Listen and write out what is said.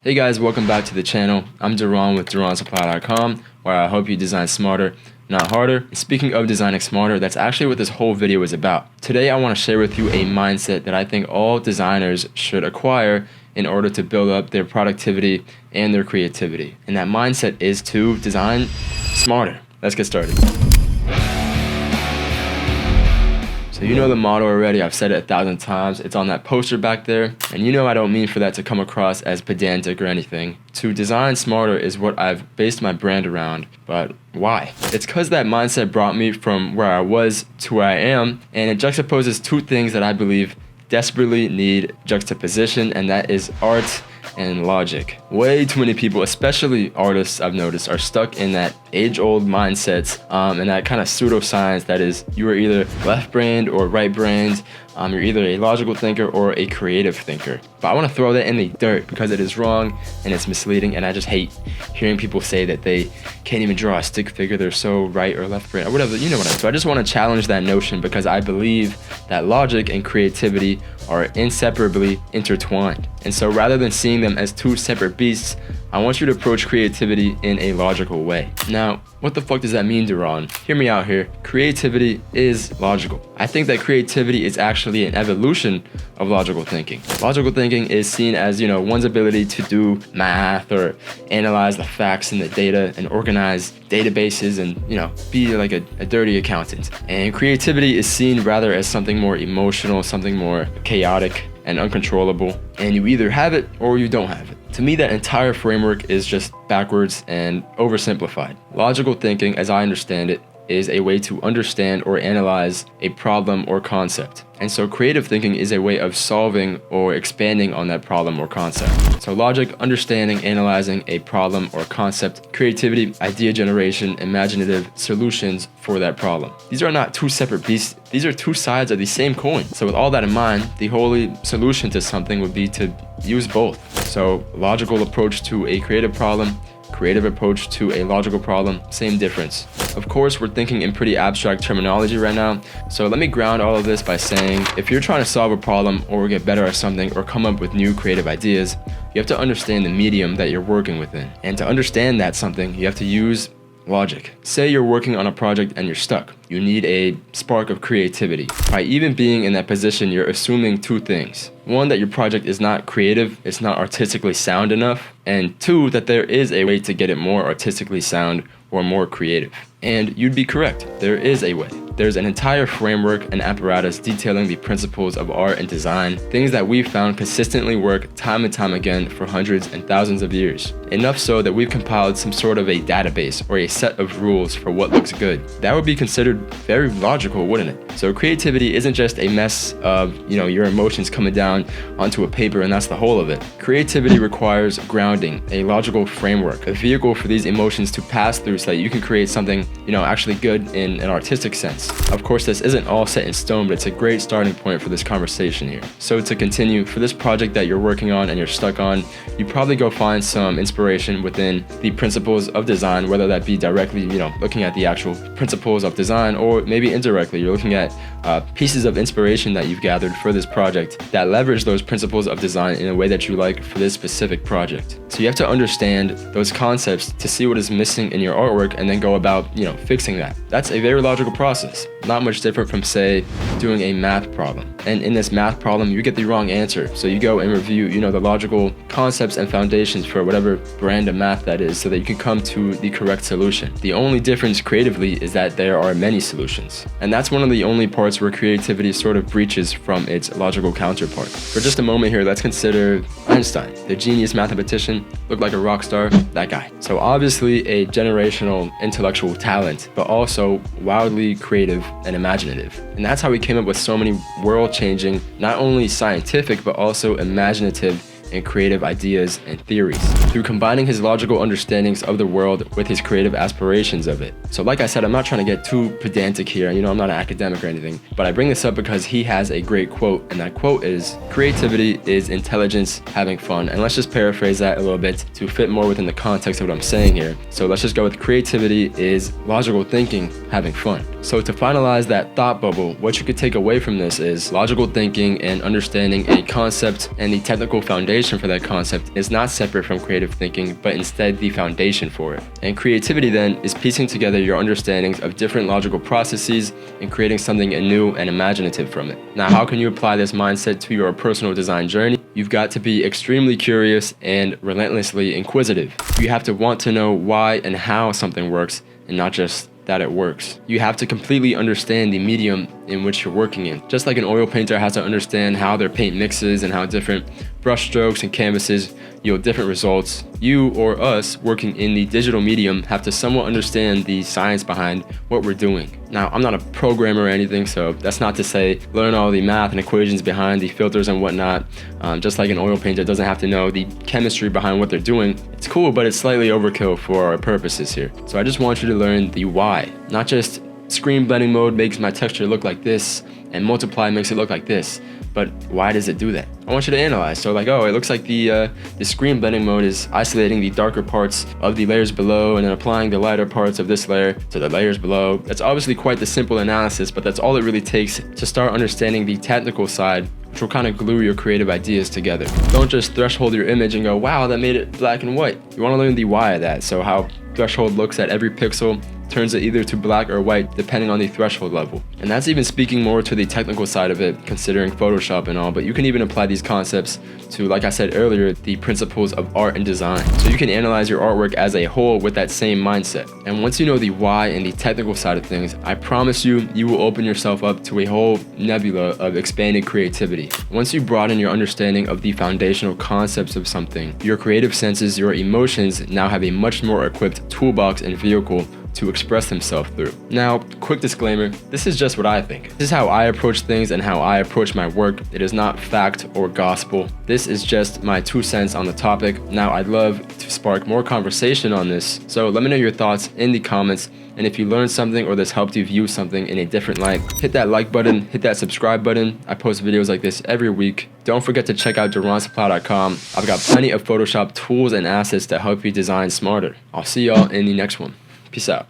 Hey guys, welcome back to the channel. I'm Duran with DuranSupply.com, where I help you design smarter, not harder. And speaking of designing smarter, that's actually what this whole video is about. Today I want to share with you a mindset that I think all designers should acquire in order to build up their productivity and their creativity. And that mindset is to design smarter. Let's get started. So you know the motto already, I've said it 1,000 times, it's on that poster back there, and you know I don't mean for that to come across as pedantic or anything. To design smarter is what I've based my brand around, but why? It's because that mindset brought me from where I was to where I am, and it juxtaposes two things that I believe desperately need juxtaposition, and that is art and logic. Way too many people, especially artists I've noticed, are stuck in that age-old mindsets and that kind of pseudoscience that is you are either left-brained or right-brained, you're either a logical thinker or a creative thinker. But I want to throw that in the dirt because it is wrong and it's misleading, and I just hate hearing people say that they can't even draw a stick figure, they're so right or left-brained or whatever, you know what I mean. So I just want to challenge that notion because I believe that logic and creativity are inseparably intertwined. And so rather than seeing them as two separate beasts, I want you to approach creativity in a logical way. Now, what the fuck does that mean, Duran? Hear me out here. Creativity is logical. I think that creativity is actually an evolution of logical thinking. Logical thinking is seen as, one's ability to do math or analyze the facts and the data and organize databases and, be like a dirty accountant. And creativity is seen rather as something more emotional, something more chaotic and uncontrollable, and you either have it or you don't have it. To me, that entire framework is just backwards and oversimplified. Logical thinking, as I understand it, is a way to understand or analyze a problem or concept. And so creative thinking is a way of solving or expanding on that problem or concept. So logic, understanding, analyzing a problem or concept, creativity, idea generation, imaginative solutions for that problem. These are not two separate beasts. These are two sides of the same coin. So with all that in mind, the holy solution to something would be to use both. So logical approach to a creative problem, creative approach to a logical problem, same difference. Of course, we're thinking in pretty abstract terminology right now, so let me ground all of this by saying if you're trying to solve a problem or get better at something or come up with new creative ideas, you have to understand the medium that you're working within. And to understand that something, you have to use logic. Say you're working on a project and you're stuck. You need a spark of creativity. By even being in that position, you're assuming two things. One, that your project is not creative, it's not artistically sound enough. And two, that there is a way to get it more artistically sound or more creative. And you'd be correct, there is a way. There's an entire framework and apparatus detailing the principles of art and design, things that we've found consistently work time and time again for hundreds and thousands of years. Enough so that we've compiled some sort of a database or a set of rules for what looks good. That would be considered very logical, wouldn't it? So creativity isn't just a mess of, your emotions coming down onto a paper and that's the whole of it. Creativity requires grounding, a logical framework, a vehicle for these emotions to pass through so that you can create something, actually good in an artistic sense. Of course, this isn't all set in stone, but it's a great starting point for this conversation here. So to continue, for this project that you're working on and you're stuck on, you probably go find some inspiration within the principles of design, whether that be directly, looking at the actual principles of design, or maybe indirectly, you're looking at pieces of inspiration that you've gathered for this project that leverage those principles of design in a way that you like for this specific project. So you have to understand those concepts to see what is missing in your artwork and then go about, fixing that. That's a very logical process. Not much different from, say, doing a math problem. And in this math problem, you get the wrong answer. So you go and review, the logical concepts and foundations for whatever brand of math that is so that you can come to the correct solution. The only difference creatively is that there are many solutions. And that's one of the only parts where creativity sort of breaches from its logical counterpart. For just a moment here, let's consider Einstein, the genius mathematician, looked like a rock star, that guy. So obviously a generational intellectual talent, but also wildly creative and imaginative. And that's how he came up with so many world-changing, not only scientific, but also imaginative and creative ideas and theories through combining his logical understandings of the world with his creative aspirations of it. So like I said, I'm not trying to get too pedantic here. I'm not an academic or anything, but I bring this up because he has a great quote, and that quote is, "Creativity is intelligence having fun." And let's just paraphrase that a little bit to fit more within the context of what I'm saying here. So let's just go with creativity is logical thinking having fun. So to finalize that thought bubble, what you could take away from this is logical thinking and understanding a concept and the technical foundation motivation for that concept is not separate from creative thinking, but instead the foundation for it. And creativity then is piecing together your understandings of different logical processes and creating something new and imaginative from it. Now, how can you apply this mindset to your personal design journey? You've got to be extremely curious and relentlessly inquisitive. You have to want to know why and how something works, and not just that it works. You have to completely understand the medium in which you're working in. Just like an oil painter has to understand how their paint mixes and how different brush strokes and canvases yield different results, you or us working in the digital medium have to somewhat understand the science behind what we're doing. Now, I'm not a programmer or anything, so that's not to say learn all the math and equations behind the filters and whatnot. Just like an oil painter doesn't have to know the chemistry behind what they're doing. It's cool, but it's slightly overkill for our purposes here. So I just want you to learn the why, not just screen blending mode makes my texture look like this and multiply makes it look like this, but why does it do that? I want you to analyze. So like, oh, it looks like the screen blending mode is isolating the darker parts of the layers below and then applying the lighter parts of this layer to the layers below. That's obviously quite the simple analysis, but that's all it really takes to start understanding the technical side, which will kind of glue your creative ideas together. Don't just threshold your image and go, wow, that made it black and white. You want to learn the why of that. So how threshold looks at every pixel, turns it either to black or white depending on the threshold level. And that's even speaking more to the technical side of it, considering Photoshop and all, but you can even apply these concepts to, like I said earlier, the principles of art and design. So you can analyze your artwork as a whole with that same mindset. And once you know the why and the technical side of things, I promise you, you will open yourself up to a whole nebula of expanded creativity. Once you broaden your understanding of the foundational concepts of something, your creative senses, your emotions now have a much more equipped toolbox and vehicle to express themselves through. Now, quick disclaimer, this is just what I think. This is how I approach things and how I approach my work. It is not fact or gospel. This is just my 2 cents on the topic. Now, I'd love to spark more conversation on this, so let me know your thoughts in the comments, and if you learned something or this helped you view something in a different light, hit that like button, hit that subscribe button. I post videos like this every week. Don't forget to check out duransupply.com. I've got plenty of Photoshop tools and assets to help you design smarter. I'll see y'all in the next one. Peace out.